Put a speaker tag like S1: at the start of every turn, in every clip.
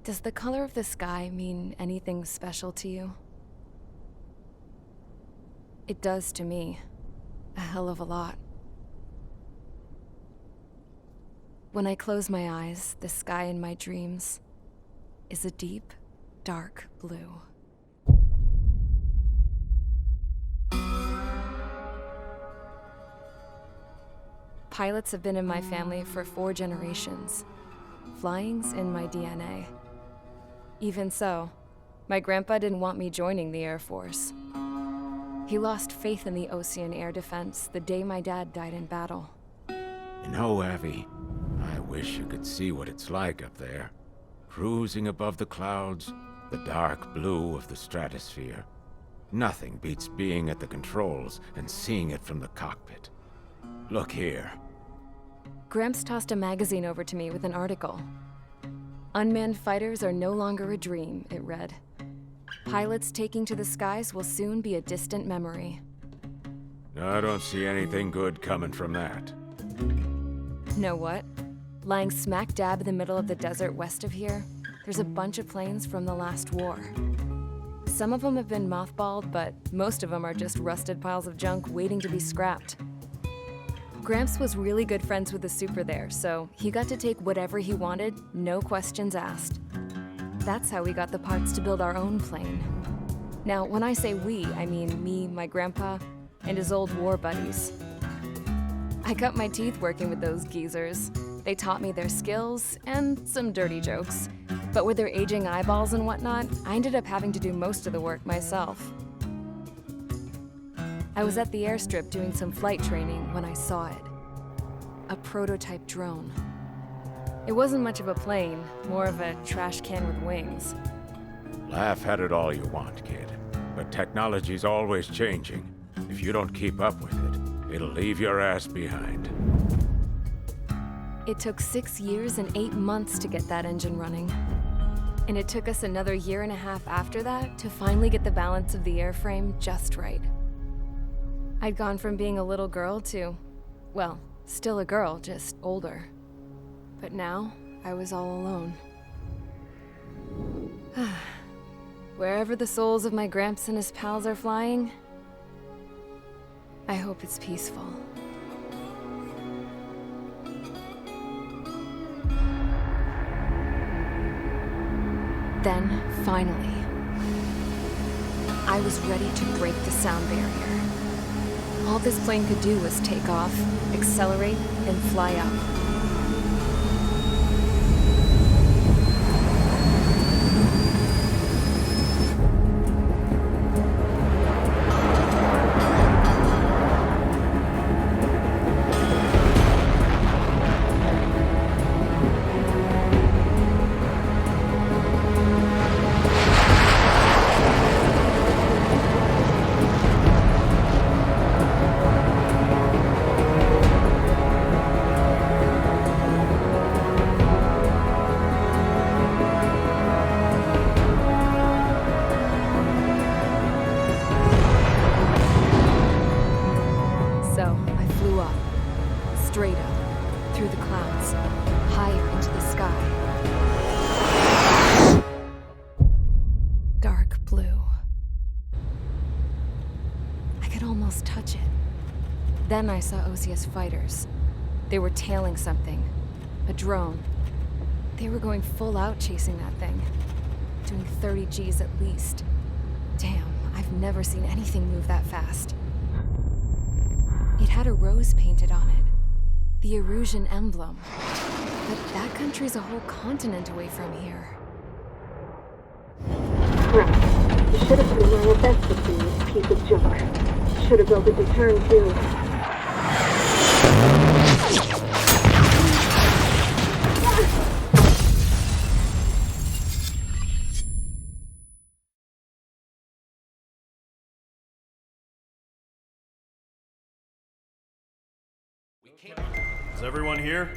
S1: Does the color of the sky mean anything special to you? It does to me. A hell of a lot. When I close my eyes, the sky in my dreams is a deep, dark blue. Pilots have been in my family for 4 generations. Flying's in my DNA. Even so, my grandpa didn't want me joining the Air Force. He lost faith in the Ocean Air Defense the day my dad died in battle.
S2: You know, Abby, I wish you could see what it's like up there. Cruising above the clouds, the dark blue of the stratosphere. Nothing beats being at the controls and seeing it from the cockpit. Look here.
S1: Gramps tossed a magazine over to me with an article. Unmanned fighters are no longer a dream, it read. Pilots taking to the skies will soon be a distant memory.
S2: I don't see anything good coming from that.
S1: Know what? Lying smack dab in the middle of the desert west of here, there's a bunch of planes from the last war. Some of them have been mothballed, but most of them are just rusted piles of junk waiting to be scrapped. Gramps was really good friends with the super there, so he got to take whatever he wanted, no questions asked. That's how we got the parts to build our own plane. Now, when I say we, I mean me, my grandpa, and his old war buddies. I cut my teeth working with those geezers. They taught me their skills, and some dirty jokes. But with their aging eyeballs and whatnot, I ended up having to do most of the work myself. I was at the airstrip doing some flight training when I saw it. A prototype drone. It wasn't much of a plane, more of a trash can with wings.
S2: Laugh at it all you want, kid. But technology's always changing. If you don't keep up with it, it'll leave your ass behind.
S1: It took 6 years and 8 months to get that engine running. And it took us another 1.5 years after that to finally get the balance of the airframe just right. I'd gone from being a little girl to, well, still a girl, just older. But now, I was all alone. Wherever the souls of my Gramps and his pals are flying, I hope it's peaceful. Then, finally, I was ready to break the sound barrier. All this plane could do was take off, accelerate, and fly up. So, I flew up, straight up, through the clouds, higher into the sky. Dark blue. I could almost touch it. Then I saw OCS fighters. They were tailing something. A drone. They were going full out chasing that thing. Doing 30 Gs at least. Damn, I've never seen anything move that fast. It had a rose painted on it. The Erusian emblem. But that country's a whole continent away from here.
S3: Crap. You should have put in my investment in this piece of junk. Should have built a deterrent too.
S4: Is everyone here?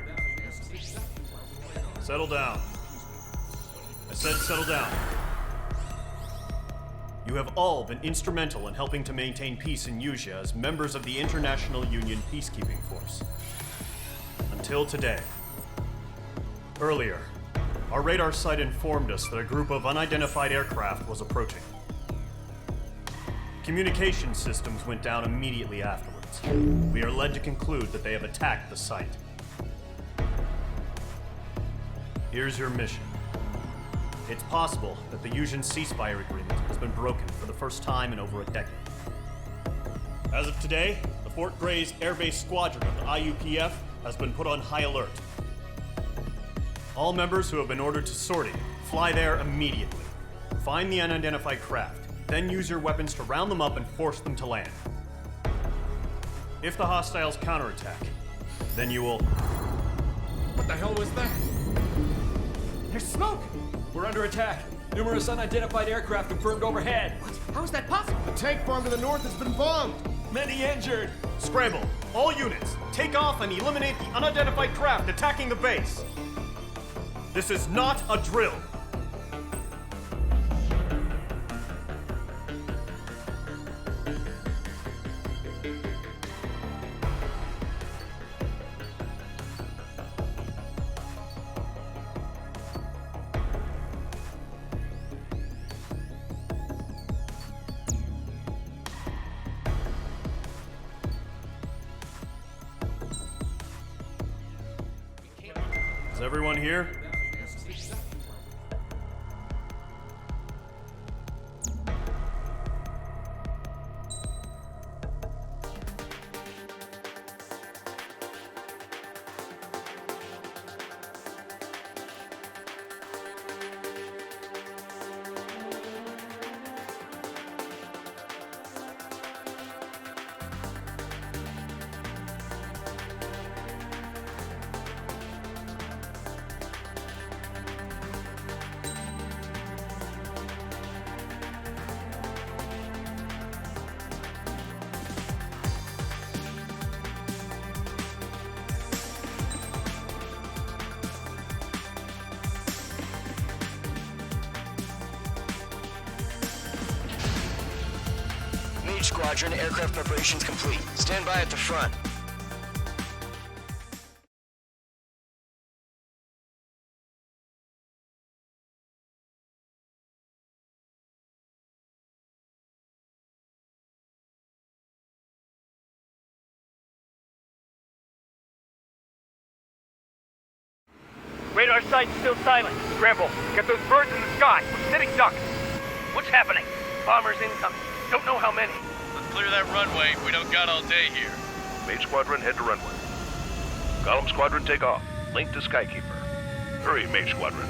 S4: Settle down. I said settle down. You have all been instrumental in helping to maintain peace in Usea as members of the International Union Peacekeeping Force. Until today. Earlier, Our radar site informed us that a group of unidentified aircraft was approaching. Communication systems went down immediately afterwards. We are led to conclude that they have attacked the site. Here's your mission. It's possible that the Yuuzhan ceasefire agreement has been broken for the first time in over a decade. As of today, the Fort Gray's Air Base Squadron of the IUPF has been put on high alert. All members who have been ordered to sortie, fly there immediately. Find the unidentified craft, then use your weapons to round them up and force them to land. If the hostiles counterattack, then you will...
S5: What the hell was that? There's smoke! We're under attack. Numerous unidentified aircraft confirmed overhead. What? How is that possible?
S6: The tank farm to the north has been bombed!
S5: Many injured.
S4: Scramble! All units, take off and eliminate the unidentified craft attacking the base! This is not a drill! Is everyone here?
S7: Squadron, aircraft preparations complete. Stand by at the front.
S8: Radar site's still silent. Scramble. Get those birds in the sky. We're sitting ducks. What's happening? Bombers incoming. Don't know how many.
S9: Let's clear that runway. We don't got all day here.
S10: Mage Squadron, head to runway. Column Squadron, take off. Link to Skykeeper. Hurry, Mage Squadron.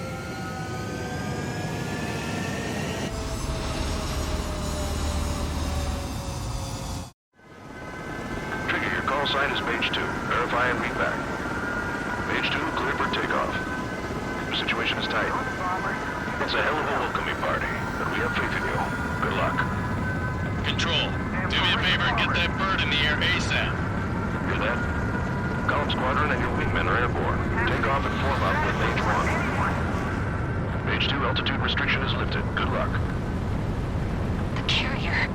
S10: Trigger, your call sign is Mage 2. Verify and read back. Mage 2, clear for takeoff. The situation is tight. It's a hell of a welcoming party, but we have faith in you. Good luck.
S9: Control, do me a favor and get that bird in the air ASAP.
S10: Hear that? Column Squadron and your wingmen are airborne. Take off and form up with Mage 1. Mage 2, altitude restriction is lifted. Good luck.
S11: The carrier.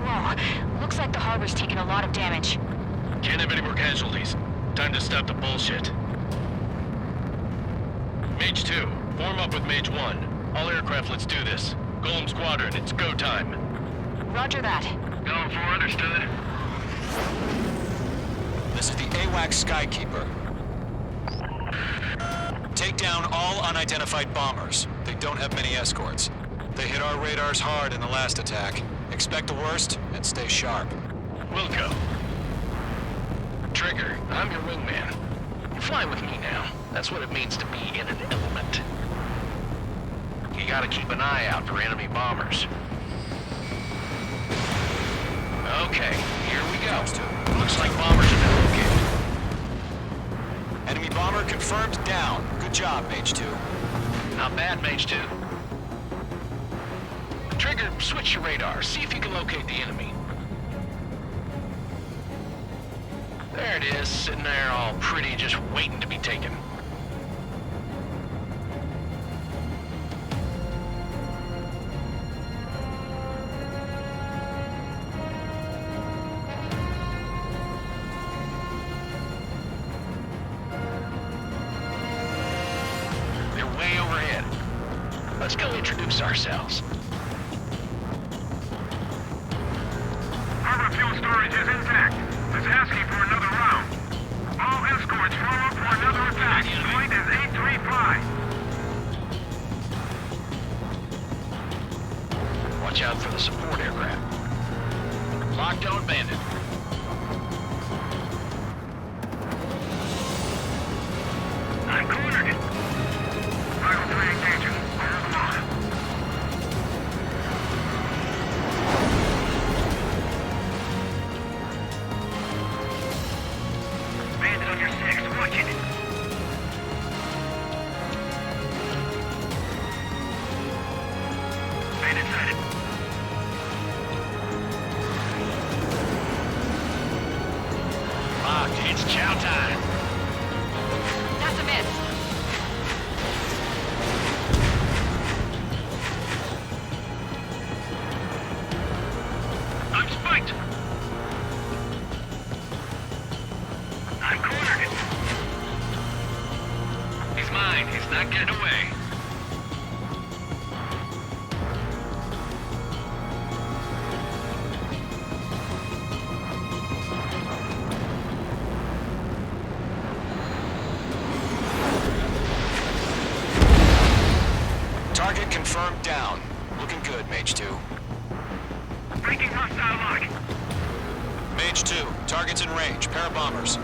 S11: Whoa, looks like the harbor's taken a lot of damage.
S9: Can't have any more casualties. Time to stop the bullshit. Mage 2, form up with Mage 1. All aircraft, let's do this. Golem Squadron, it's go time.
S11: Roger that.
S9: Going for understood.
S12: This is the AWACS Skykeeper. Take down all unidentified bombers. They don't have many escorts. They hit our radars hard in the last attack. Expect the worst and stay sharp.
S9: Wilco. Trigger, I'm your wingman. You're flying with me now. That's what it means to be in an element. You gotta keep an eye out for enemy bombers. Okay, here we go. Looks like bombers have been located.
S12: Enemy bomber confirmed down. Good job, Mage 2.
S9: Not bad, Mage 2. Trigger, switch your radar. See if you can locate the enemy. There it is, sitting there all pretty, just waiting to be taken. They're way overhead. ourselves.
S10: Harbor fuel storage is intact. It's asking for another round. All escorts form up for another attack. Point is 835.
S9: Watch out for the support aircraft. Lockdown bandit.
S10: I'm cornered. Rifle 3 engaging. Hold them on. Bandit on your 6. Watch it. Bandit sighted.
S9: Locked. It's chow time.
S11: That's a miss.
S10: I'm spiked. I'm cornered. He's mine. He's not getting away.
S12: Target confirmed down. Looking good, Mage 2.
S10: Breaking hostile lock.
S12: Mage 2, target's in range. Pair of bombers.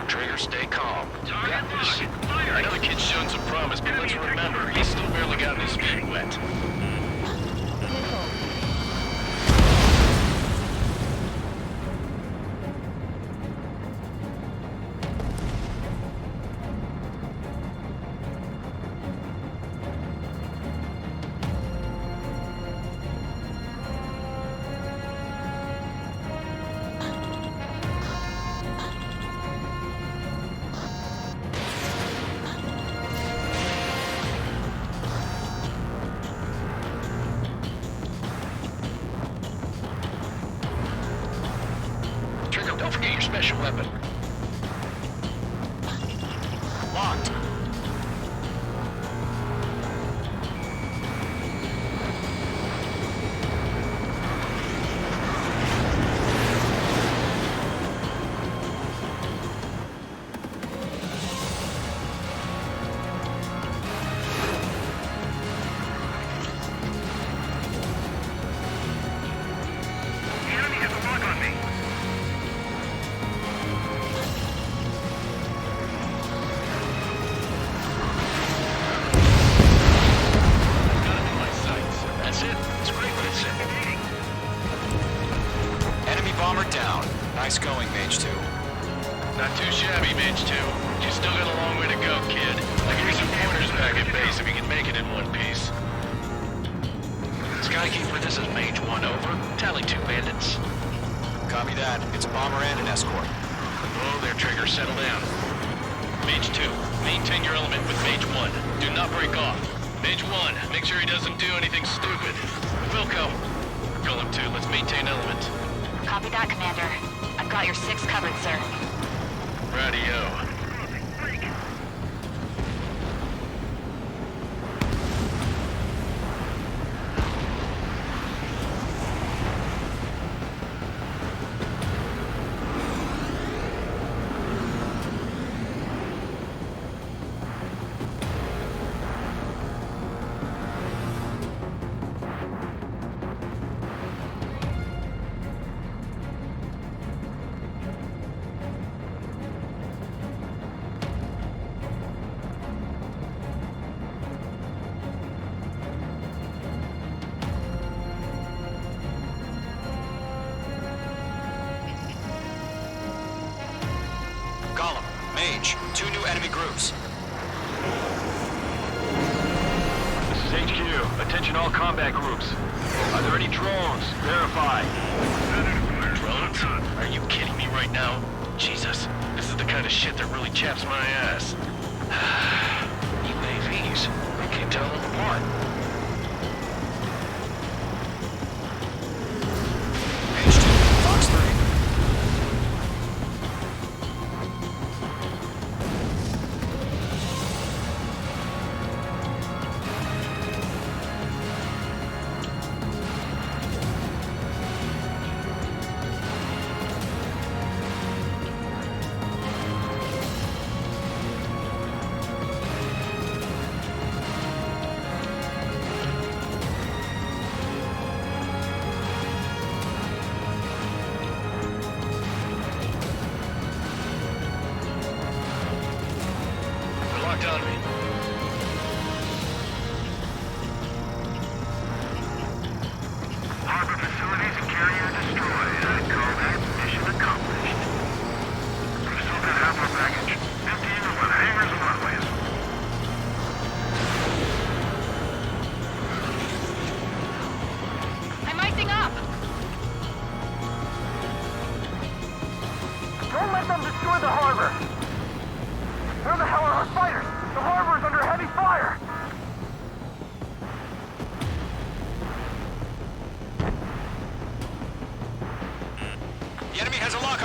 S9: Trigger, stay calm.
S10: Target
S9: Got this.
S10: locked. Fire.
S9: I know the kid's shown some promise, but let's remember, he's still barely gotten his feet wet. Trigger, don't forget your special weapon. Locked.
S10: The enemy has a lock on me.
S9: Got him in my sights. That's it. It's great what it said.
S12: Enemy bomber down. Nice going, Mage 2.
S9: Not too shabby, Mage 2. You still got a long way to go, kid. I'll give you some pointers back at base if you can make it in one piece. Skykeeper, this is Mage 1, over. Tally 2 bandits.
S12: Copy that. It's a bomber and an escort.
S9: Whoa there, Trigger. Settle down. Mage 2, maintain your element with Mage 1. Do not break off. Mage 1, make sure he doesn't do anything stupid. Wilco, Golem 2, let's maintain element.
S11: Copy that, Commander. I've got your 6 covered, sir.
S9: Radio.
S12: Golem, Mage, 2 new enemy groups.
S10: This is HQ. Attention all combat groups. Are there any drones? Verify.
S9: Drones? Are you kidding me right now? Jesus, this is the kind of shit that really chaps my ass. UAVs. I can't tell them apart.
S12: Mage 2, Fox 3.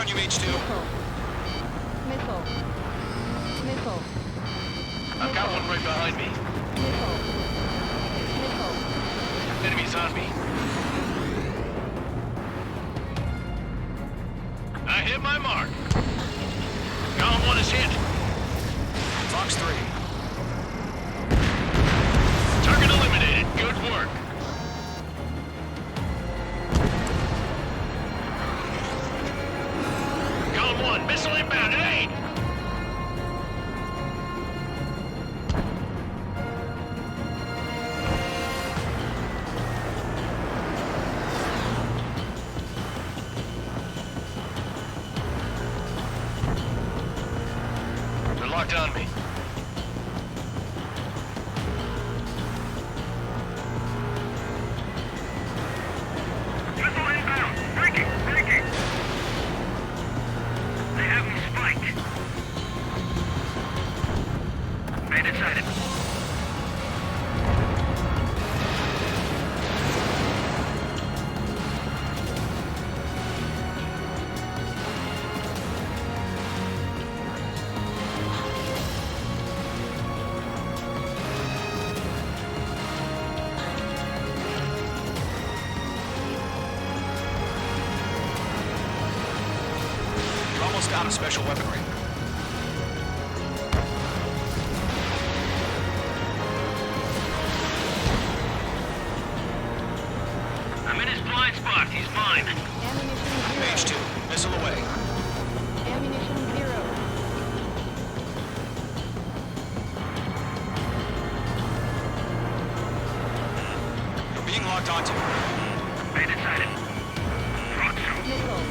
S12: on you, H2.
S1: Missile. Missile.
S9: I've got one right behind me.
S1: Missile. Missile.
S9: Enemies on me. I hit my mark. Column 1 is hit.
S12: Fox 3.
S9: Target eliminated. Good work. Column 1, missile inbound. Aid! They're locked on me.
S8: Missile inbound. Breaking. They have me spiked. Bandit sighted.
S12: You're almost out of special weaponry.
S8: I'm in his blind spot. He's mine.
S1: Ammunition 0.
S12: H2, missile away.
S1: Ammunition 0.
S12: You're being locked onto.
S8: Bandit sighted. Thought so.
S1: Missile.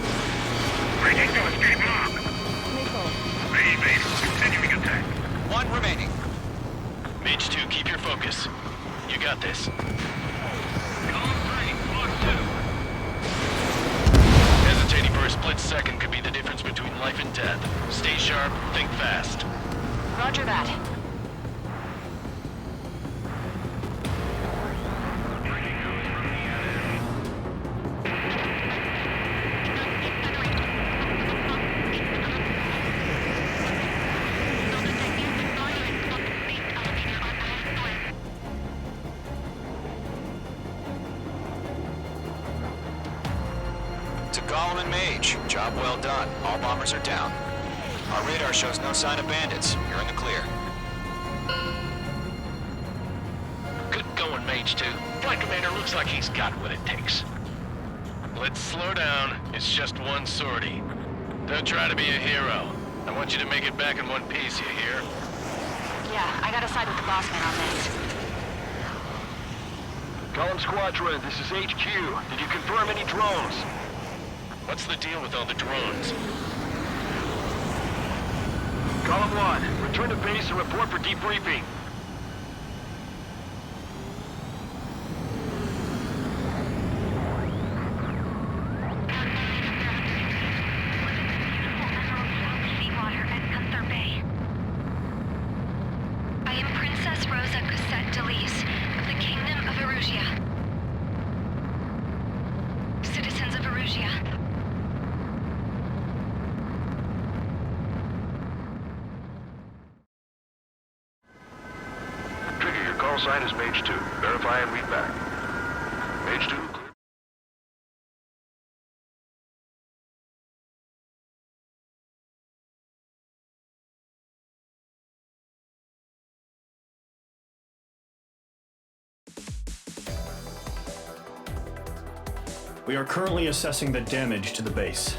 S8: Breaking to escape lock.
S1: Missile.
S8: Base. Continuing attack.
S12: One remaining.
S9: Mage 2, keep your focus. You got this.
S8: Column 3. Block 2.
S9: Hesitating for a split second could be the difference between life and death. Stay sharp, think fast.
S11: Roger that.
S12: To Gollum and Mage, job well done. All bombers are down. Our radar shows no sign of bandits. You're in the clear.
S9: Good going, Mage 2. Flight Commander looks like he's got what it takes. Let's slow down. It's just one sortie. Don't try to be a hero. I want you to make it back in one piece, you hear?
S11: Yeah, I gotta side with the boss man on this.
S10: Column Squadron, this is HQ. Did you confirm any drones?
S9: What's the deal with all the drones?
S10: Column 1, return to base and report for debriefing.
S11: Seawater at Gunther Bay. I am Princess Rosa Cosette Delise of the Kingdom of Erusia. Citizens of Erusia.
S10: Trigger, your call sign is Mage 2. Verify and read back. Mage 2, clear.
S4: We are currently assessing the damage to the base.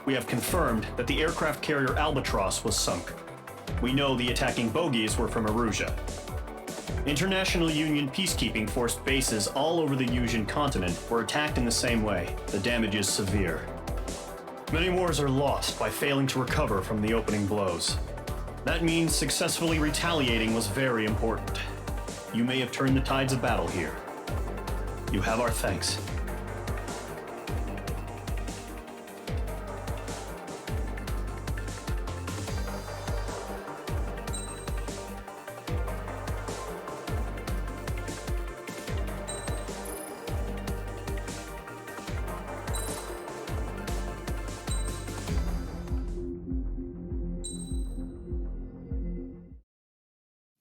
S4: We have confirmed that the aircraft carrier Albatross was sunk. We know the attacking bogies were from Erusia. International Union peacekeeping force bases all over the Yusian continent were attacked in the same way. The damage is severe. Many wars are lost by failing to recover from the opening blows. That means successfully retaliating was very important. You may have turned the tides of battle here. You have our thanks.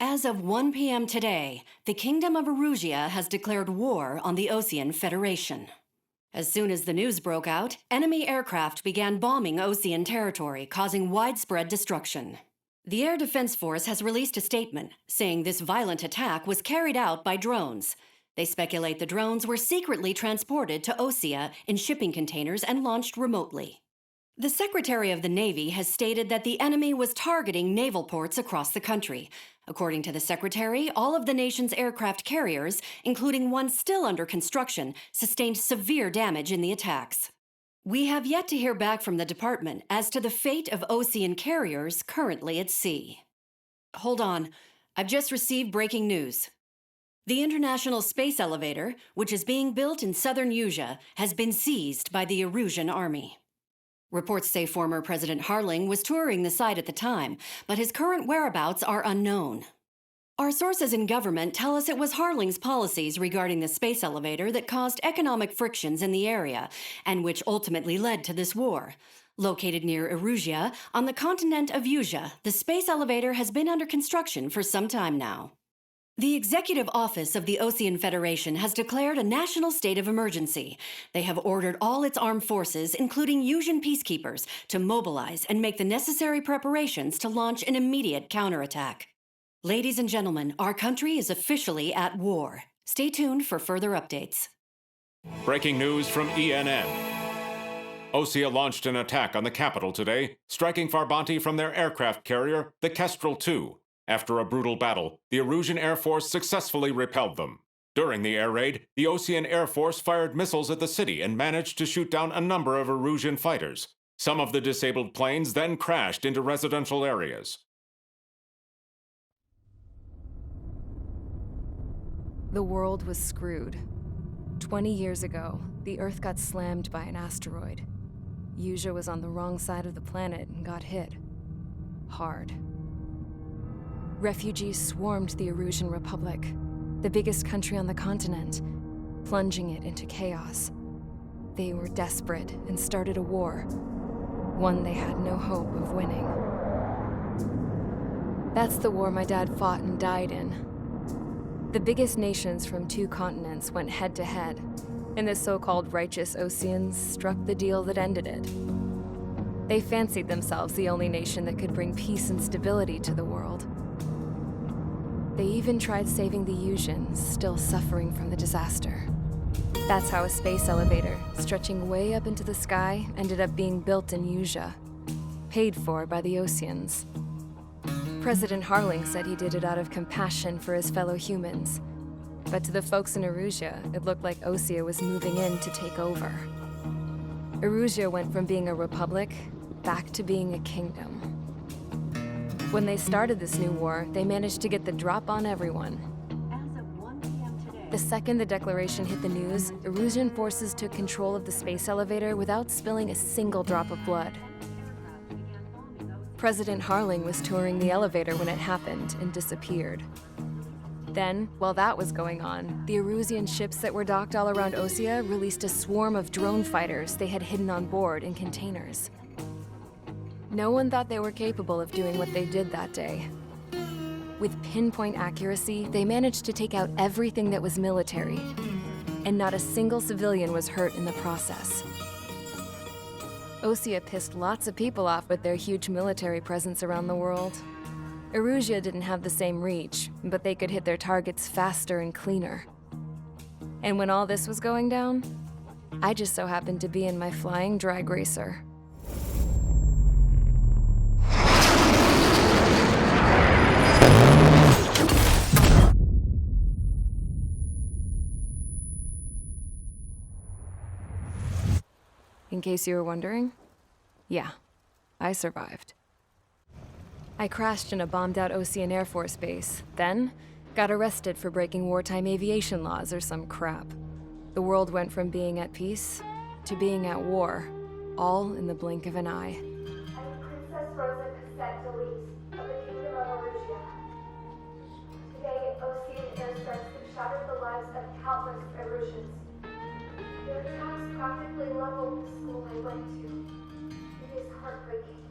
S13: As of 1 p.m. today, the Kingdom of Erusia has declared war on the Osean Federation. As soon as the news broke out, enemy aircraft began bombing Osean territory, causing widespread destruction. The Air Defense Force has released a statement saying this violent attack was carried out by drones. They speculate the drones were secretly transported to Osea in shipping containers and launched remotely. The Secretary of the Navy has stated that the enemy was targeting naval ports across the country. According to the Secretary, all of the nation's aircraft carriers, including one still under construction, sustained severe damage in the attacks. We have yet to hear back from the department as to the fate of Osean carriers currently at sea. Hold on, I've just received breaking news. The International Space Elevator, which is being built in southern Usea, has been seized by the Erusian Army. Reports say former President Harling was touring the site at the time, but his current whereabouts are unknown. Our sources in government tell us it was Harling's policies regarding the space elevator that caused economic frictions in the area, and which ultimately led to this war. Located near Erusia, on the continent of Usea, the space elevator has been under construction for some time now. The Executive Office of the Osean Federation has declared a national state of emergency. They have ordered all its armed forces, including Usian peacekeepers, to mobilize and make the necessary preparations to launch an immediate counterattack. Ladies and gentlemen, our country is officially at war. Stay tuned for further updates.
S2: Breaking news from ENN. Osea launched an attack on the capital today, striking Farbanti from their aircraft carrier, the Kestrel II. After a brutal battle, the Erusian Air Force successfully repelled them. During the air raid, the Osean Air Force fired missiles at the city and managed to shoot down a number of Erusian fighters. Some of the disabled planes then crashed into residential areas.
S1: The world was screwed. 20 years ago, the Earth got slammed by an asteroid. Usea was on the wrong side of the planet and got hit. Hard. Refugees swarmed the Erusian Republic, the biggest country on the continent, plunging it into chaos. They were desperate and started a war, one they had no hope of winning. That's the war my dad fought and died in. The biggest nations from 2 continents went head-to-head, and the so-called righteous Oseans struck the deal that ended it. They fancied themselves the only nation that could bring peace and stability to the world. They even tried saving the Usians, still suffering from the disaster. That's how a space elevator, stretching way up into the sky, ended up being built in Usea, paid for by the Oseans. President Harling said he did it out of compassion for his fellow humans. But to the folks in Erusia, it looked like Osea was moving in to take over. Erusia went from being a republic back to being a kingdom. When they started this new war, they managed to get the drop on everyone.
S13: As of 1 p.m. today,
S1: The second the declaration hit the news, Erusian forces took control of the space elevator without spilling a single drop of blood. President Harling was touring the elevator when it happened and disappeared. Then, while that was going on, the Erusian ships that were docked all around Osea released a swarm of drone fighters they had hidden on board in containers. No one thought they were capable of doing what they did that day. With pinpoint accuracy, they managed to take out everything that was military, and not a single civilian was hurt in the process. Osea pissed lots of people off with their huge military presence around the world. Erusia didn't have the same reach, but they could hit their targets faster and cleaner. And when all this was going down, I just so happened to be in my flying drag racer. In case you were wondering, yeah, I survived. I crashed in a bombed-out Osean Air Force base, then got arrested for breaking wartime aviation laws or some crap. The world went from being at peace to being at war, all in the blink of an eye.
S3: I am Princess Rosa Cassette Delise of the Kingdom of Erusia. Today, Osean airstrikes have shattered the lives of countless Erusians. Their attacks practically leveled the school I went to. It is heartbreaking.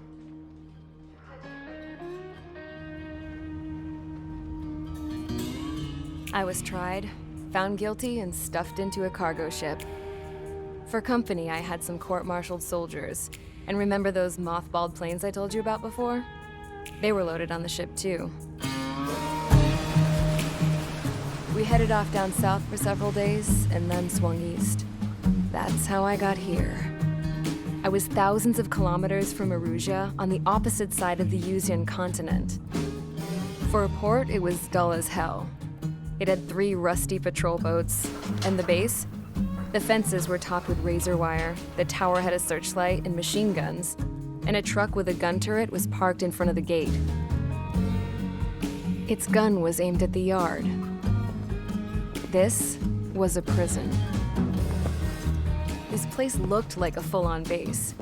S3: Tragic.
S1: I was tried, found guilty, and stuffed into a cargo ship. For company, I had some court-martialed soldiers. And remember those mothballed planes I told you about before? They were loaded on the ship, too. We headed off down south for several days, and then swung east. That's how I got here. I was thousands of kilometers from Erusia, on the opposite side of the Yuzian continent. For a port, it was dull as hell. It had 3 rusty patrol boats. And the base? The fences were topped with razor wire, the tower had a searchlight and machine guns, and a truck with a gun turret was parked in front of the gate. Its gun was aimed at the yard. This was a prison. This place looked like a full-on base,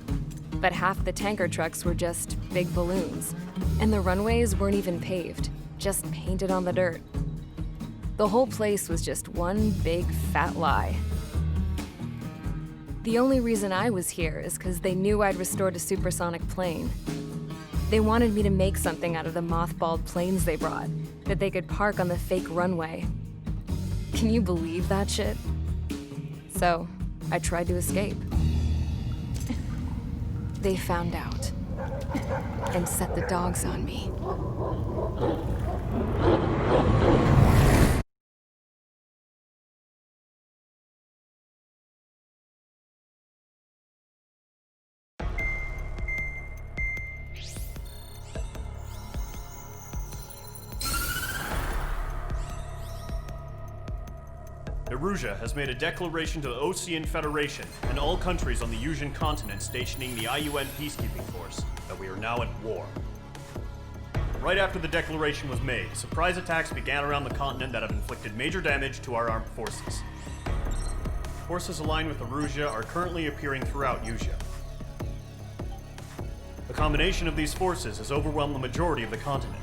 S1: but half the tanker trucks were just big balloons, and the runways weren't even paved, just painted on the dirt. The whole place was just one big fat lie. The only reason I was here is because they knew I'd restored a supersonic plane. They wanted me to make something out of the mothballed planes they brought, that they could park on the fake runway. Can you believe that shit? So, I tried to escape. They found out, and set the dogs on me.
S4: Erusia has made a declaration to the Ocean Federation and all countries on the Yuzian continent stationing the IUN peacekeeping force that we are now at war. Right after the declaration was made, surprise attacks began around the continent that have inflicted major damage to our armed forces. Forces aligned with Erusia are currently appearing throughout Yusia. The combination of these forces has overwhelmed the majority of the continent,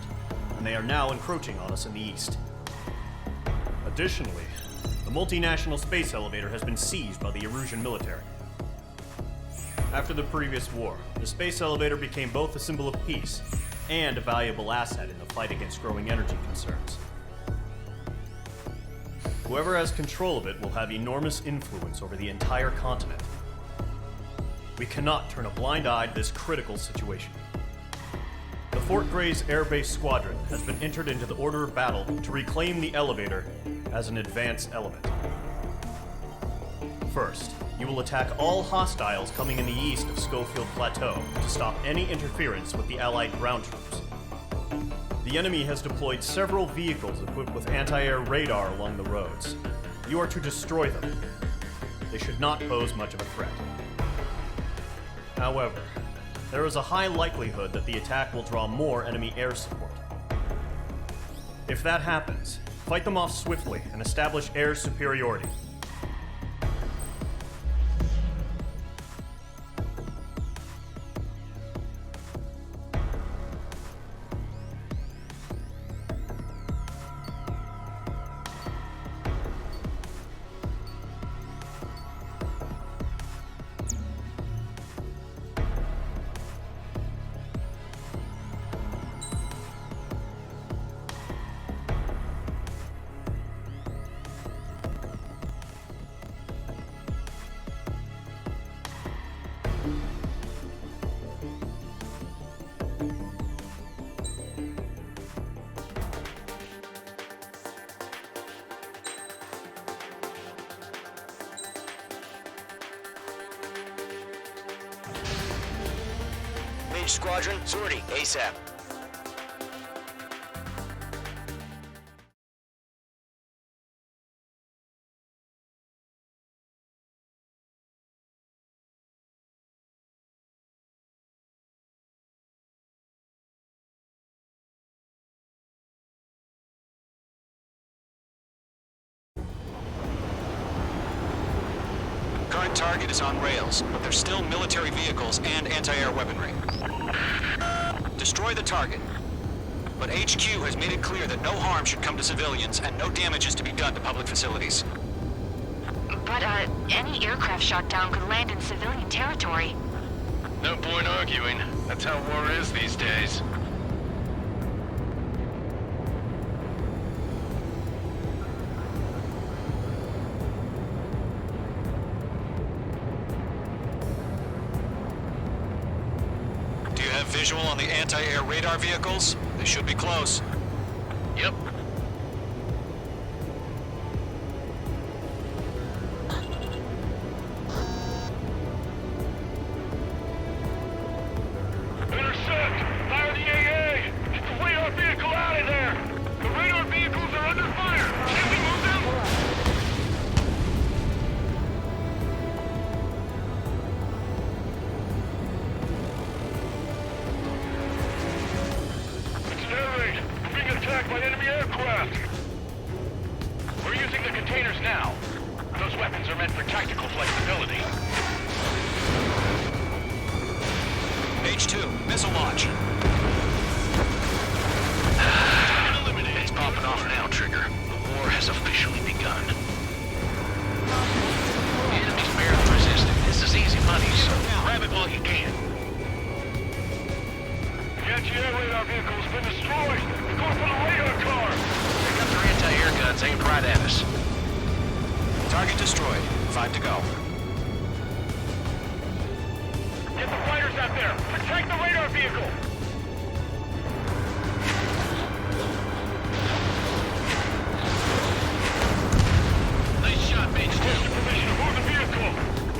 S4: and they are now encroaching on us in the east. Additionally, the multinational space elevator has been seized by the Erusian military. After the previous war, the space elevator became both a symbol of peace and a valuable asset in the fight against growing energy concerns. Whoever has control of it will have enormous influence over the entire continent. We cannot turn a blind eye to this critical situation. The Fort Gray's Air Base Squadron has been entered into the order of battle to reclaim the elevator as an advance element. First, you will attack all hostiles coming in the east of Schofield Plateau to stop any interference with the Allied ground troops. The enemy has deployed several vehicles equipped with anti-air radar along the roads. You are to destroy them. They should not pose much of a threat. However, there is a high likelihood that the attack will draw more enemy air support. If that happens, fight them off swiftly and establish air superiority.
S7: Squadron, sortie, ASAP.
S12: Current target is on rails, but there's still military vehicles and anti-air weaponry. Destroy the target. But HQ has made it clear that no harm should come to civilians and no damage is to be done to public facilities.
S11: But, any aircraft shot down could land in civilian territory.
S9: No point arguing. That's how war is these days.
S12: Visual on the anti-air radar vehicles? They should be close.
S9: Yep.
S8: Intercept! Fire the AA! Get the radar vehicle out of there! The radar vehicles are under fire! Can we move them? It's an air raid! We're being attacked by enemy aircraft! We're using the containers now. Those weapons are meant for tactical flexibility.
S12: H2, missile launch.
S9: It's popping off now, Trigger. The war has officially begun. The enemy's barely resisting. This is easy money, so grab it while you can.
S8: The anti-air radar vehicle has been destroyed! We're going for the radar car!
S9: They got their anti-air guns aimed right at us.
S12: Target destroyed. 5 to go.
S8: Get the fighters out there! Protect the radar vehicle!
S9: Nice shot, Mage 2.
S8: Post permission to move the vehicle!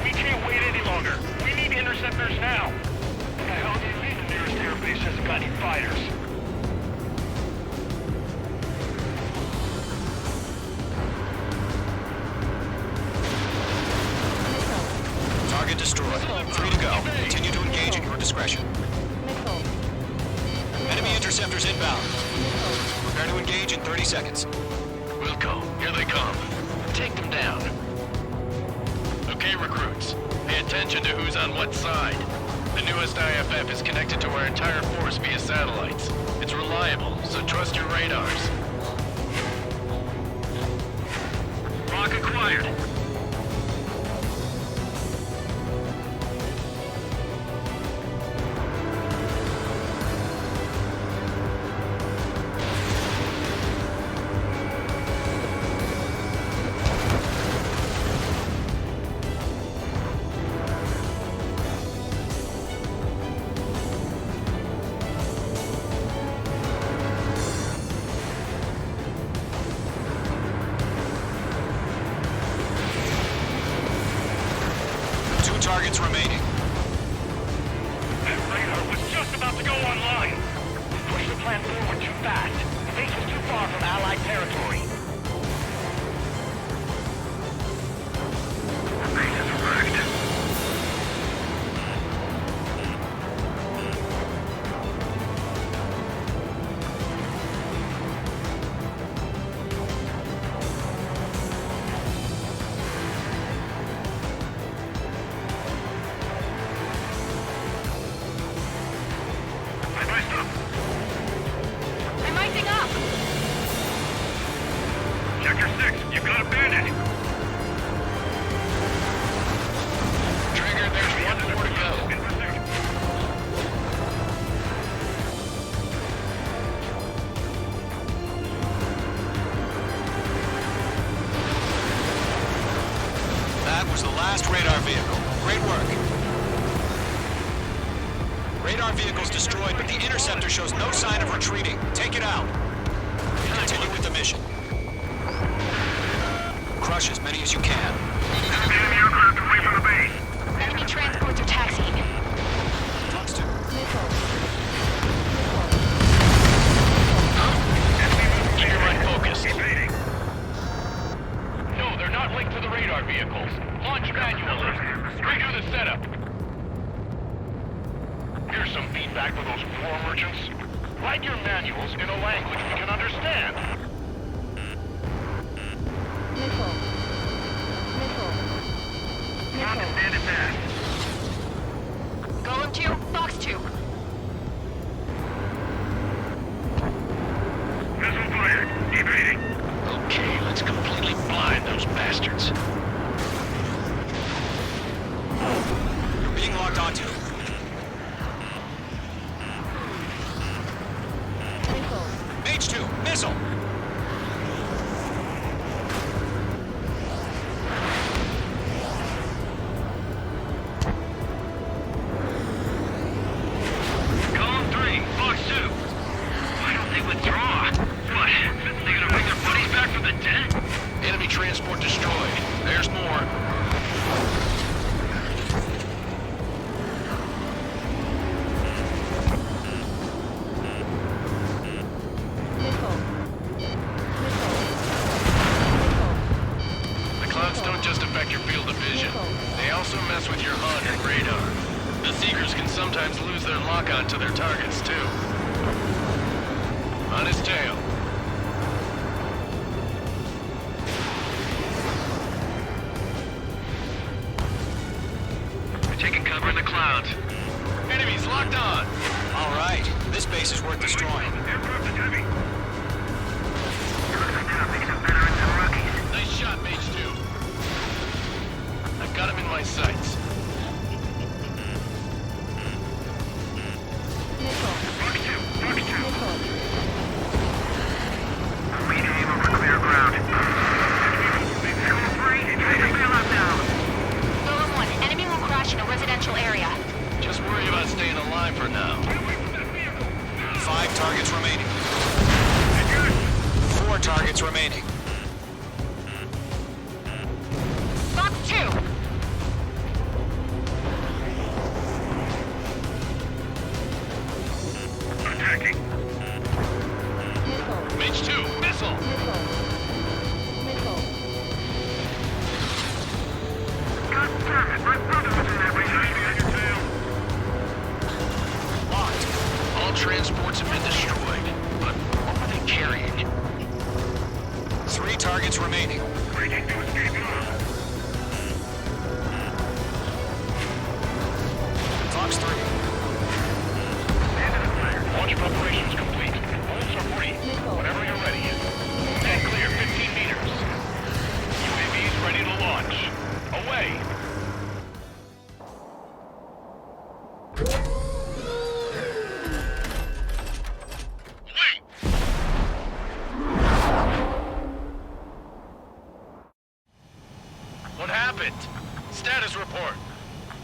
S8: We can't wait any longer! We need interceptors now! What the hell do you mean the nearest airbase hasn't got any fighters?
S12: Target destroyed. 3 to go. Continue to engage at your discretion. Enemy interceptors inbound. Prepare to engage in 30 seconds.
S9: Wilco, here they come. Take them down. Okay, recruits. Pay attention to who's on what side. The newest IFF is connected to our entire force via satellites. It's reliable, so trust your radars. Rock acquired.
S12: Targets remaining.
S8: That radar was just about to go online! We pushed the plan forward too fast. The base was too far from Allied territory. The base is wrecked. Sector 6, you've got a bandit!
S9: Trigger, there's one more to go.
S8: In pursuit.
S12: That was the last radar vehicle. Great work. Radar vehicle's destroyed, but the interceptor shows no sign of retreating. Take it out. Continue with the mission. Crush as many as you can.
S8: Enemy aircraft away from the base!
S11: Enemy transports are taxiing.
S12: Talks to.
S9: Keep your mind focused.
S8: Evading. No, they're not linked to the radar vehicles. Launch manually. Redo the setup. Here's some feedback for those war merchants. Write your manuals in a language we can understand. Understand it fast.
S11: Golem 2, Fox 2.
S8: Missile fired. Evading.
S9: Okay, let's completely blind those bastards.
S12: You're being locked onto. H2, missile!
S9: There's more. The clouds don't just affect your field of vision. They also mess with your HUD and radar. The Seekers can sometimes lose their lock-on to their targets, too. On his tail. We're taking cover in the clouds. Enemies locked on!
S12: All right, this base is worth destroying.
S8: Aircraft is heavy.
S9: Nice shot, Mage 2. I've got him in my sights.
S8: Rename over clear ground. Feel free and take a bailout now.
S11: Golem 1, enemy will crash in a residential area.
S9: Just worry about staying alive for now.
S12: 5 targets remaining. 4 targets remaining.
S11: Fox 2!
S8: Attacking.
S9: Mage 2, missile!
S8: God damn it, my brother was in that region. On your tail.
S12: Locked.
S9: All transports have been destroyed, but what were they carrying?
S12: 3 targets remaining.
S8: Breaking to escape law.
S12: Fox 3.
S8: End of the flare.
S9: Launch preparations complete. Bolts are free. Whenever you're ready. Stand clear 15 meters. UAVs ready to launch. Away! Wait! What happened? Status report.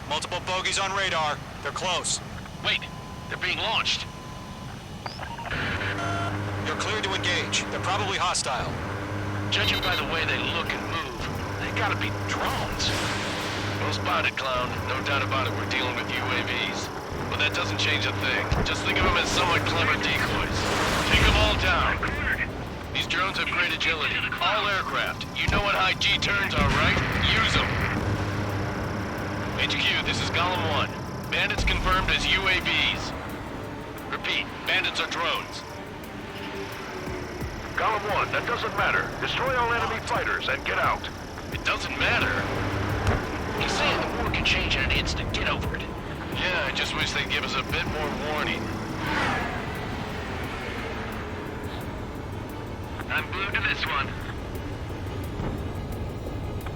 S12: Multiple bogies on radar. They're close.
S9: Wait, they're being launched.
S12: You're cleared to engage. They're probably hostile.
S9: Judging by the way they look and move, they gotta be drones. Well spotted, clown. No doubt about it, we're dealing with UAVs. But that doesn't change a thing. Just think of them as somewhat clever decoys. Take them all down. These drones have great agility. All aircraft. You know what high G turns are, right? Use them. HQ, this is Golem 1. Bandits confirmed as UAVs. Repeat, bandits are drones.
S10: Golem 1, that doesn't matter. Destroy all enemy fighters and get out.
S9: It doesn't matter. He's saying the war can change in an instant. Get over it. Yeah, I just wish they'd give us a bit more warning.
S8: I'm glued to this one.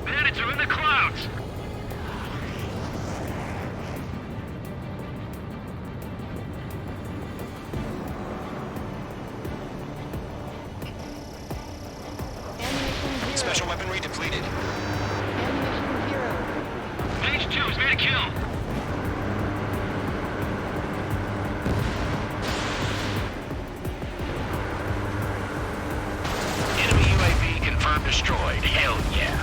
S8: Bandits are in the clouds.
S12: Special weaponry depleted.
S8: Mage 2 has made a kill.
S9: Enemy UAV confirmed destroyed. Hell yeah.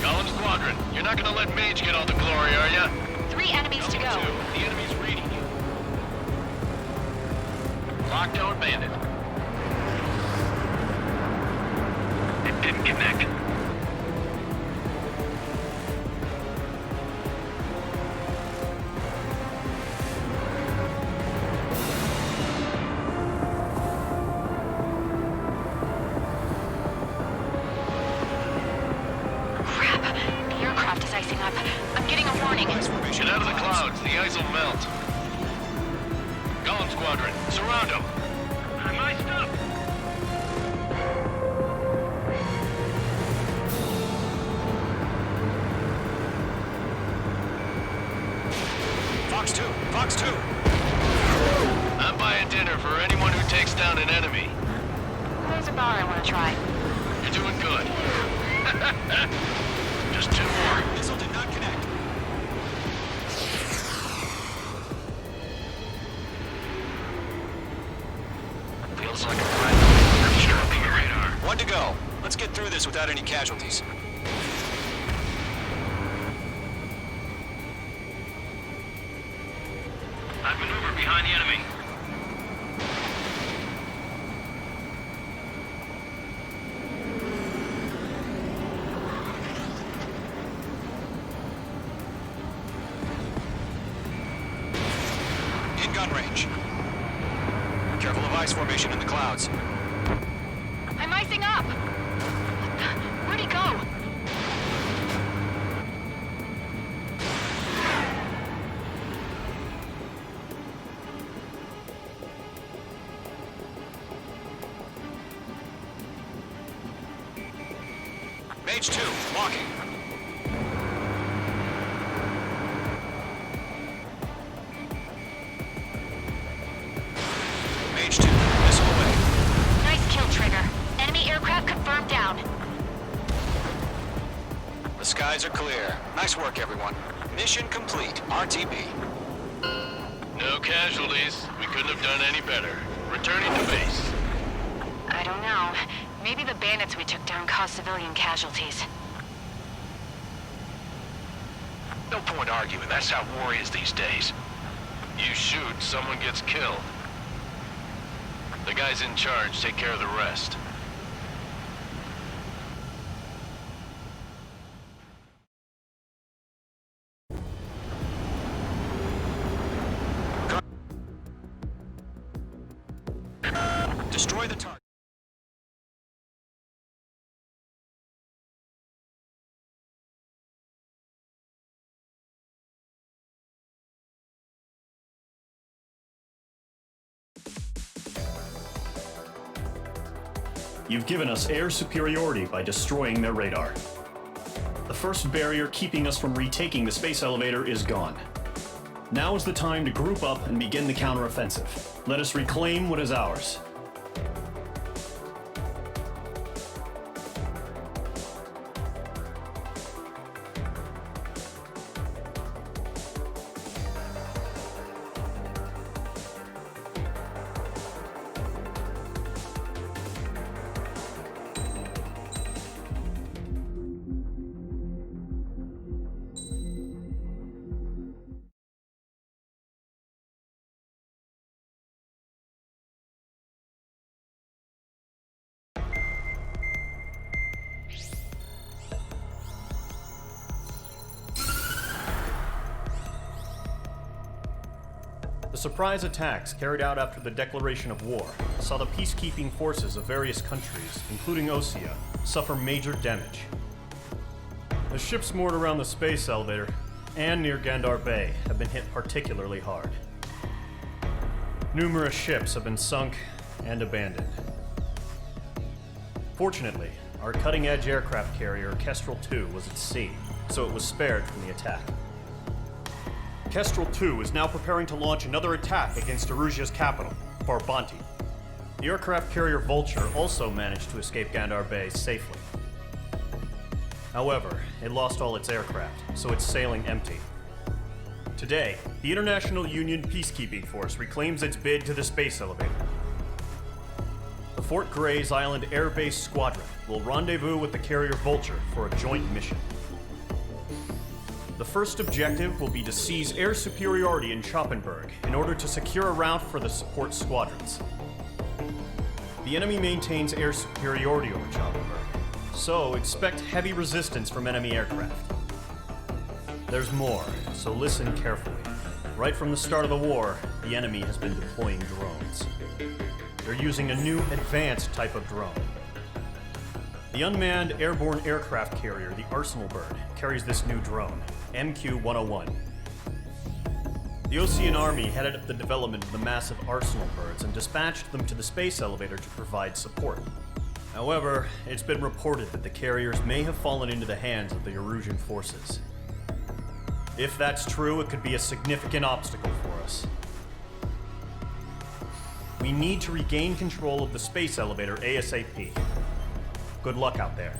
S9: Golem Squadron, you're not gonna let Mage get all the glory, are ya?
S11: 3 enemies to go.
S9: Golem 2, the enemy's reading you. Lockdown bandit. It didn't connect.
S11: Crap! The aircraft is icing up. I'm getting a warning.
S9: Get out of the clouds, the ice will melt. Golem Squadron, surround them.
S8: I'm iced up.
S12: Fox 2. Fox 2.
S9: I'm buying dinner for anyone who takes down an enemy.
S11: There's a bar I want to try.
S9: You're doing good. Just 2 more.
S12: Missile did not connect.
S9: Feels like a threat. Disrupting your radar.
S12: 1 to go. Let's get through this without any casualties.
S9: behind the enemy.
S12: In gun range. Careful of ice formation in the clouds.
S11: I'm icing up! Where'd he go?
S12: Mage 2, walking. Mage 2, missile away.
S11: Nice kill, Trigger. Enemy aircraft confirmed down.
S12: The skies are clear. Nice work, everyone. Mission complete. RTB.
S9: No casualties. We couldn't have done any better. Returning to base.
S11: I don't know. Maybe the bandits we took down caused civilian casualties.
S10: No point arguing. That's how war is these days.
S9: You shoot, someone gets killed. The guys in charge take care of the rest.
S12: Destroy the target.
S4: You've given us air superiority by destroying their radar. The first barrier keeping us from retaking the space elevator is gone. Now is the time to group up and begin the counteroffensive. Let us reclaim what is ours. The surprise attacks carried out after the declaration of war saw the peacekeeping forces of various countries, including Osea, suffer major damage. The ships moored around the space elevator and near Gandar Bay have been hit particularly hard. Numerous ships have been sunk and abandoned. Fortunately, our cutting-edge aircraft carrier Kestrel 2 was at sea, so it was spared from the attack. Kestrel 2 is now preparing to launch another attack against Erusia's capital, Farbanti. The aircraft carrier Vulture also managed to escape Gandar Bay safely. However, it lost all its aircraft, so it's sailing empty. Today, the International Union Peacekeeping Force reclaims its bid to the space elevator. The Fort Grays Island Air Base Squadron will rendezvous with the carrier Vulture for a joint mission. The first objective will be to seize air superiority in Schoppenberg in order to secure a route for the support squadrons. The enemy maintains air superiority over Schoppenberg, so expect heavy resistance from enemy aircraft. There's more, so listen carefully. Right from the start of the war, the enemy has been deploying drones. They're using a new advanced type of drone. The unmanned airborne aircraft carrier, the Arsenal Bird, carries this new drone, MQ-101. The Osean Army headed up the development of the massive Arsenal Birds and dispatched them to the space elevator to provide support. However, it's been reported that the carriers may have fallen into the hands of the Erusian forces. If that's true, it could be a significant obstacle for us. We need to regain control of the space elevator ASAP. Good luck out there.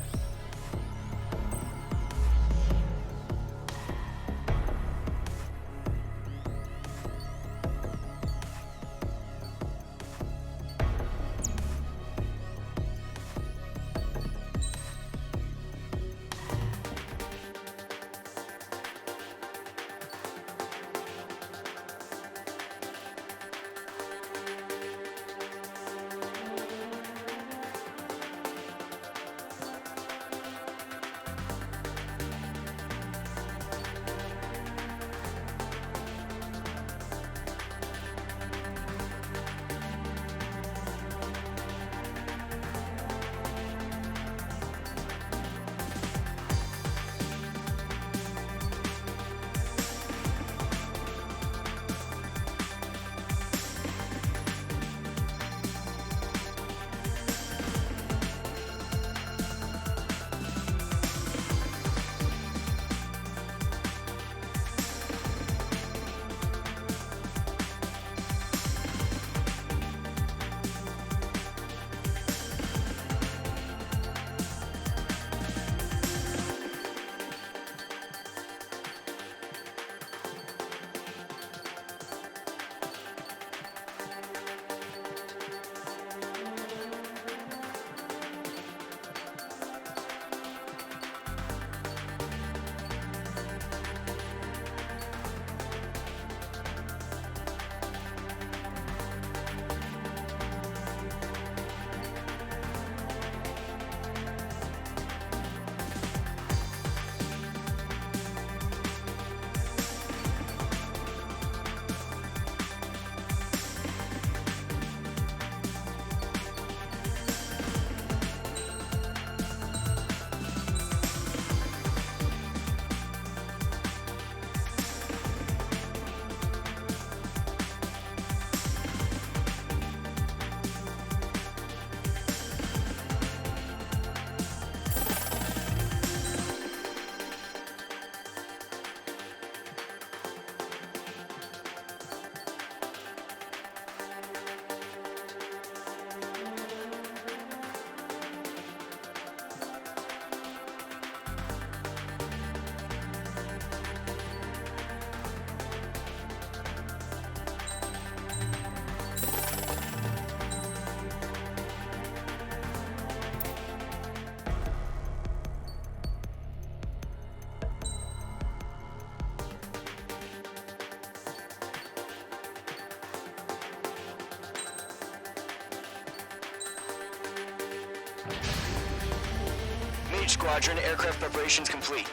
S7: Mage Squadron, aircraft preparations complete.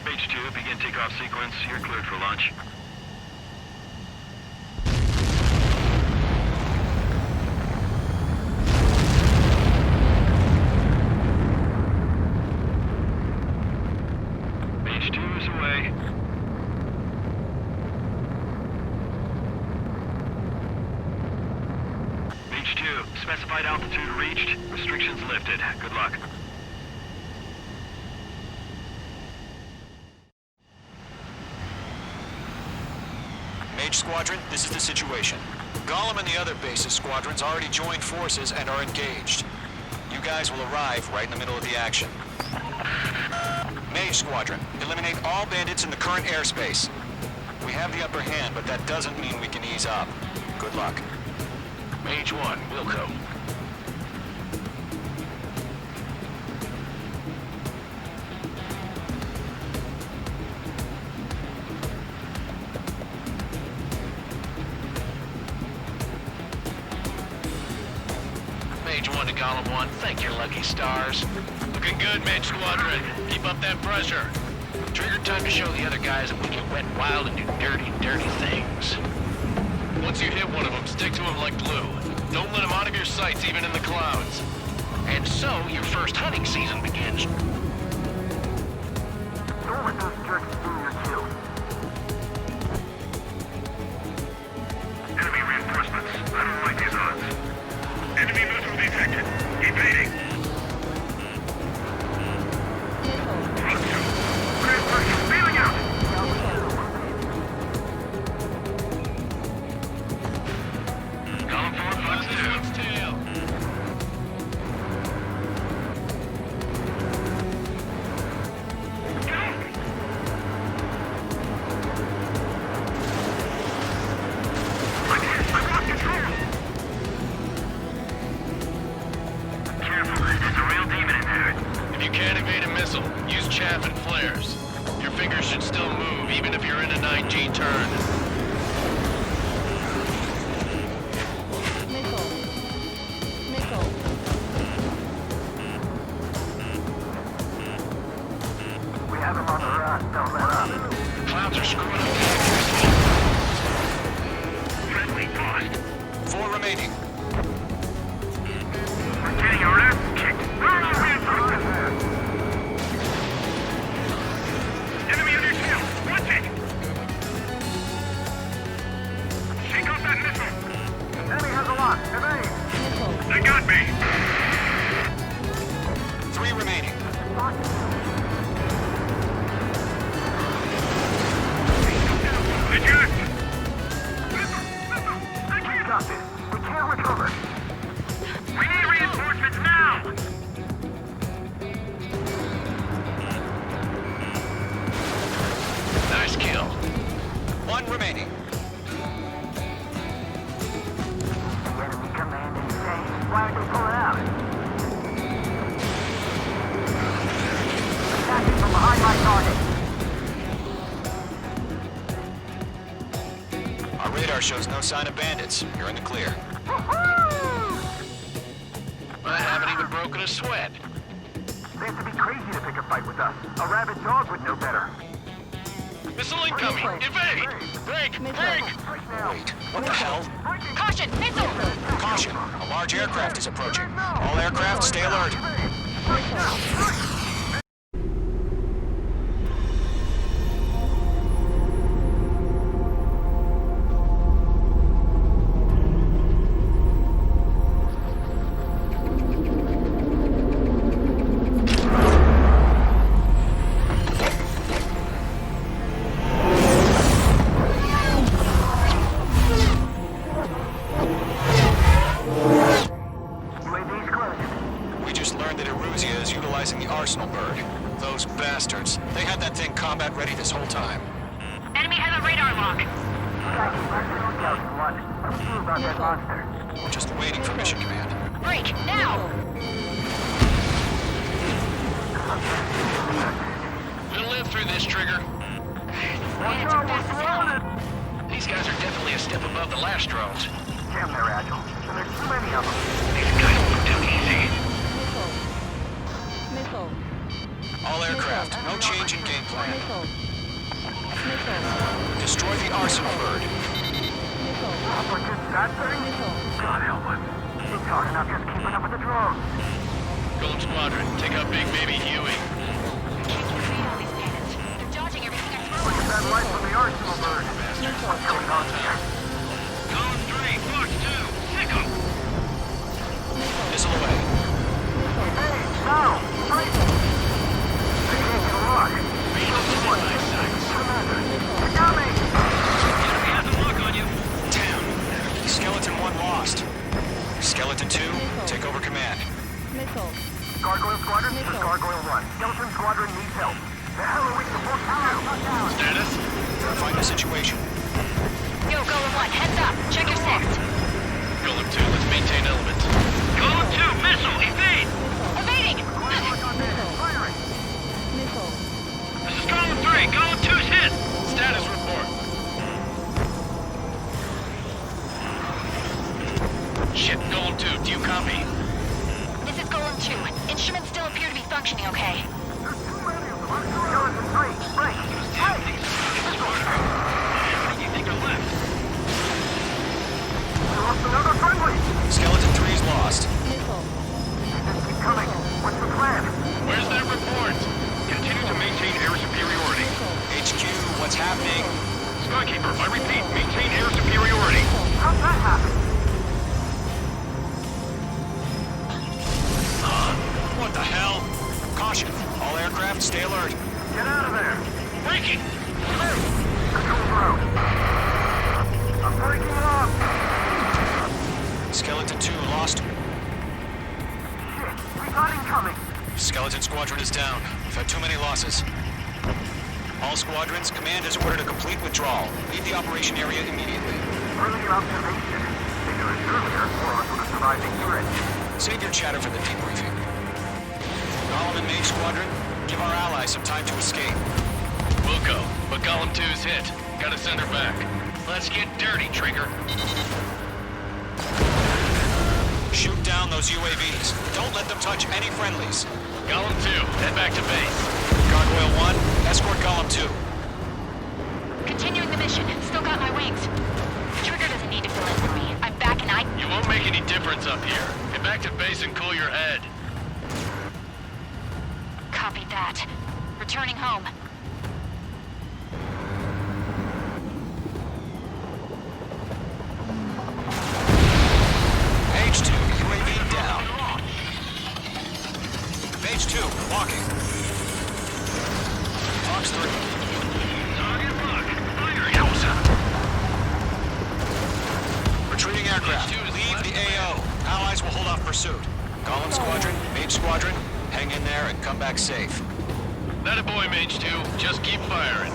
S10: Mage 2, begin takeoff sequence. You're cleared for launch. Mage 2 is away. Mage 2, specified altitude reached. Restrictions lifted. Good luck.
S12: Mage Squadron, this is the situation. Gollum and the other base's squadrons already joined forces and are engaged. You guys will arrive right in the middle of the action. Mage Squadron, eliminate all bandits in the current airspace. We have the upper hand, but that doesn't mean we can ease up. Good luck.
S9: Mage 1, Wilco. Mage 1 to Golem 1, thank your lucky stars. Looking good, Mage Squadron. Keep up that pressure. Trigger time to show the other guys that we can wet wild and do dirty, dirty things. Once you hit one of them, stick to him like glue. Don't let him out of your sights, even in the clouds. And so, your first hunting season begins.
S8: Don't let those jerks steal your kill.
S10: Enemy reinforcements. I don't like these odds. Enemy missile detected. Evading. Front 2. Grand pressure. Feeling out. Column 4, Fox 2.
S9: If you can't evade a missile, use chaff and flares. Your fingers should still move, even if you're in a 9G turn.
S8: We have him on the run. Don't let up.
S9: Clouds are screwing up.
S10: Friendly lost.
S12: 4 remaining.
S10: We're getting our ass kicked. Where are our reinforcements? Enemy on your tail. Watch it. Shake off that missile.
S8: Enemy has a lock. Evade.
S10: They got me.
S12: 3 remaining.
S10: Eject.
S8: We got this. We can't recover.
S10: We need reinforcements now.
S9: Nice kill.
S12: 1 remaining.
S8: The enemy command insane. Why aren't they pulling out? Attacking from behind my target.
S12: Our radar shows no sign of bandits. You're in the clear.
S9: I haven't even broken a sweat.
S8: They have to be crazy to pick a fight with us. A rabid dog would know better.
S9: Missile incoming! Evade! Break! Break!
S12: Wait, what the hell?
S11: Caution! Missile!
S12: Caution! A large aircraft is approaching. All aircraft, stay alert.
S8: UAV's close.
S12: We just learned that Eruzia is utilizing the They had that thing combat ready this whole time.
S8: Enemy has a radar lock.
S12: We're just waiting for mission command.
S11: Break, now!
S9: We'll live through this, Trigger.
S11: Man, it's fast as hell.
S9: These guys are definitely a step above the last drones.
S8: Damn, they're agile. And there's too many of them. These guys look too easy.
S12: All aircraft, no change in game plan. Destroy the arsenal bird.
S8: That thing? God help us. It's hard enough just keeping up with the drones.
S9: Golem Squadron, take out Big Baby Huey.
S11: Can't keep read all these cannons. They're dodging everything I throw
S8: Look
S11: at
S8: at that light from the arsenal bird. What's going on here?
S9: Column 3, Fox 2, sick 'em.
S12: Missile away.
S8: Hey, now! Right! They can't get a lock. They got me!
S9: Enemy has a lock on you.
S12: Damn. Skeleton 1 lost. Skeleton 2, take over command.
S8: Gargoyle Squadron, this is Gargoyle 1. Skeleton Squadron needs help. The hell are we supposed to do?
S9: Status?
S12: Verify the situation.
S11: Yo, Golem 1, heads up. Check your six.
S9: Golem 2, let's maintain elements. Golem 2, missile, evade!
S11: Evading!
S8: Firing!
S9: This is Golem 3, Golem 2's hit! Status report. Shit, Golem 2, do you copy?
S11: This is Golem 2. Instruments still appear to be functioning okay.
S8: There's too many of them. Skeleton 3, break! Hey!
S9: How many do you think are left?
S8: We lost another friendly!
S12: Skeleton 3's lost.
S8: They just keep coming. What's the plan?
S9: Where's that report? Continue to maintain air superiority.
S12: HQ, what's happening?
S9: Skykeeper, I repeat, maintain air superiority.
S8: How'd that happen?
S12: What the hell? Caution, all aircraft stay alert.
S8: Get out of there!
S9: Breaking!
S8: Control road. I'm breaking it off!
S12: Skeleton 2 lost.
S8: Shit, we got incoming!
S12: Skeleton Squadron is down. We've had too many losses. All squadrons, command has ordered a complete withdrawal. Leave the operation area immediately.
S8: Early observation. Figure it earlier, or us would have survived the threat.
S12: Save your chatter for the debriefing. Golem and Mage Squadron, give our allies some time to escape.
S9: We'll go, but Golem 2's hit. Gotta send her back. Let's get dirty, Trigger.
S12: Shoot down those UAVs. Don't let them touch any friendlies.
S9: Golem 2, head back to base.
S12: Gargoyle 1, escort Golem 2.
S11: Continuing the mission. Still got my wings. Trigger doesn't need to fill in for me. I'm back and
S9: You won't make any difference up here. Get back to base and cool your head.
S11: Copy that. Returning home.
S12: Page 2, UAV down. Page 2, walking. Fox 3.
S9: Target lock. Fire, Yowza.
S12: Retreating aircraft. Leave the AO. Allies will hold off pursuit. Golem Squadron, Mage Squadron, hang in there and come back safe.
S9: That a boy, Mage 2. Just keep firing.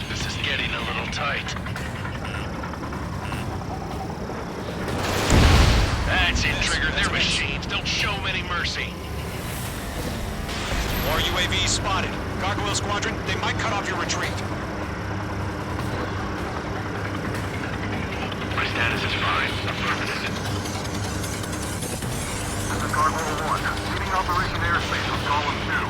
S9: This is getting a little tight. That's it, Trigger. They're machines. Don't show 'em any mercy.
S12: More UAVs spotted. Gargoyle Squadron, they might cut off your retreat.
S9: My status is fine. Affirmative.
S8: This is Gargoyle 1. Leading Operation Airspace with Golem 2.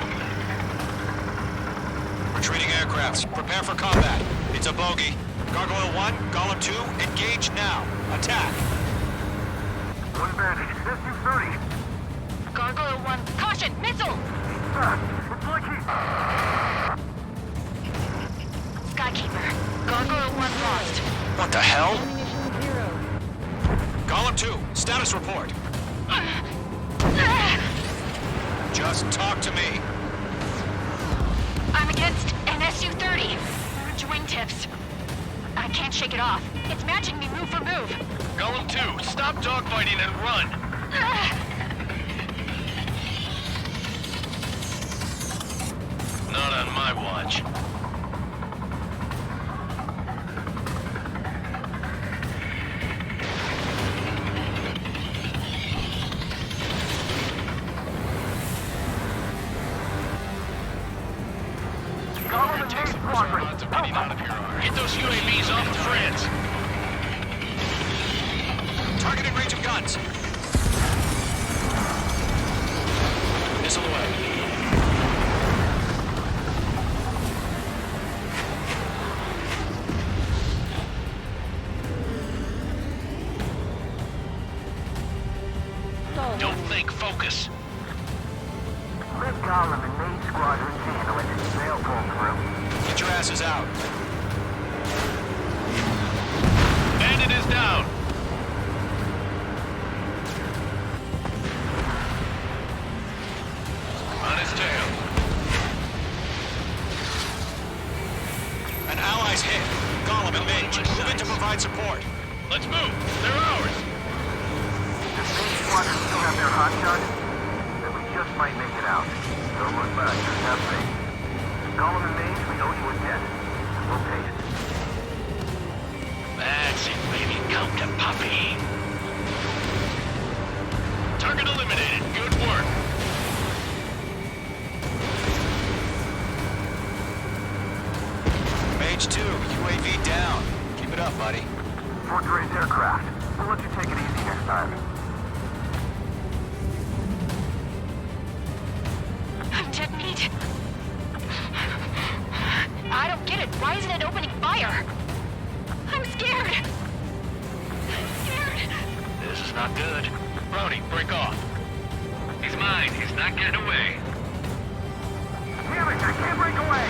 S12: Retreating aircrafts, prepare for combat. It's a bogey. Gargoyle 1, Golem 2, engage now. Attack.
S8: One advantage. SU-30.
S11: Gargoyle 1. Caution! Missile!
S8: It's like he's...
S11: Skykeeper. Gargoyle 1 lost.
S12: What the hell? Golem 2, status report. Just talk to me.
S11: I'm against an SU-30. Large wingtips. I can't shake it off. It's matching me move for move.
S9: Golem 2, stop dogfighting and run! Not on my watch. Get those UAVs off the France!
S12: Targeting range of guns. Missile away.
S9: Don't think, focus.
S8: Let Golem and main squadrons handle it as they'll pull through.
S12: Get your asses out.
S9: Bandit is down. On his tail.
S12: An ally's hit. Golem and Mage, move in to provide support.
S9: Let's move. They're ours.
S8: If main squadrons still have their hot shots, then we just might make it out. Don't look back, just have faith. Golem and Mage, we owe you a debt. We'll pay it.
S9: That's it, baby. Come to Puppy. Target eliminated. Good work.
S12: Mage 2, UAV down. Keep it up, buddy.
S8: Fort Gray's aircraft. We'll let you take it easy next time.
S11: I'm dead meat. I don't get it. Why isn't it opening fire? I'm scared. I'm scared.
S9: This is not good. Brody, break off. He's mine. He's not getting away.
S8: Damn it, I can't break away!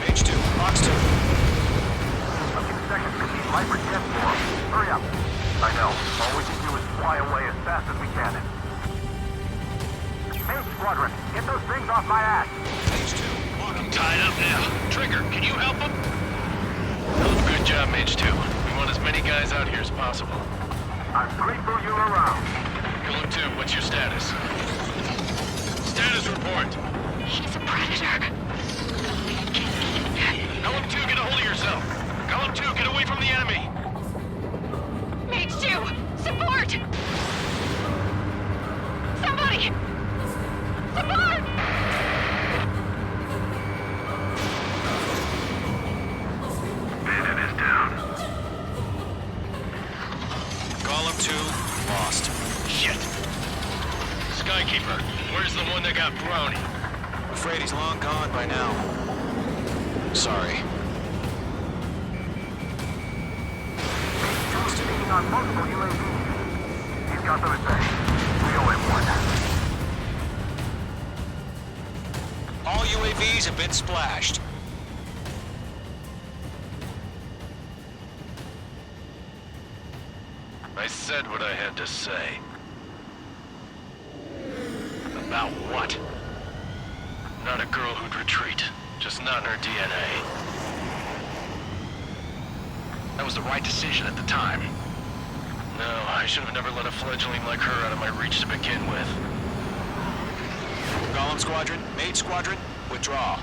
S12: Mage 2, Box 2.
S8: A few seconds could be life or death for us. Hurry up. I know. All we can do is fly away as fast as we can. Main squadron, get those things off my ass!
S12: Mage 2,
S9: I'm tied up now. Trigger, can you help him? Good job, Mage 2. We want as many guys out here as possible.
S8: I'm grateful you're around.
S9: Golem 2, what's your status? Status report.
S11: He's a predator.
S9: Golem 2, get a hold of yourself. Golem 2, get away from the enemy.
S11: Mage 2, support! Somebody! Support!
S10: Bandit is down.
S12: Golem 2, lost.
S9: Shit. Skykeeper, where's the one that got Brownie?
S12: Afraid he's long gone by now. Sorry.
S8: He's speaking on multiple UAVs. He's got them at bay. We owe him one.
S12: All UAVs have been splashed.
S9: I said what I had to say. About what? Not a girl who'd retreat. Just not in her DNA. That was the right decision at the time. No, I should have never let a fledgling like her out of my reach to begin with.
S12: Golem Squadron, Mage Squadron, withdraw.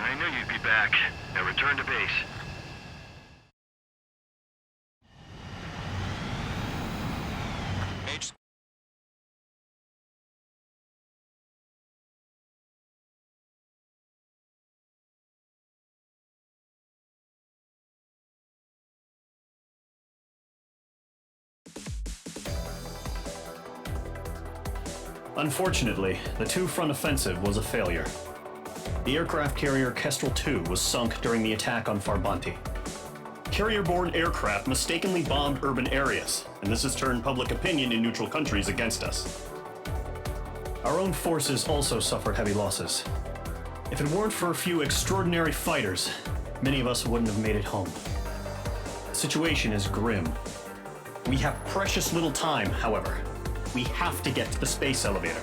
S10: I knew you'd be back. Now return to base.
S12: Mage...
S4: Unfortunately, the two-front offensive was a failure. The aircraft carrier Kestrel II was sunk during the attack on Farbanti. Carrier-borne aircraft mistakenly bombed urban areas, and this has turned public opinion in neutral countries against us. Our own forces also suffered heavy losses. If it weren't for a few extraordinary fighters, many of us wouldn't have made it home. The situation is grim. We have precious little time, however. We have to get to the space elevator.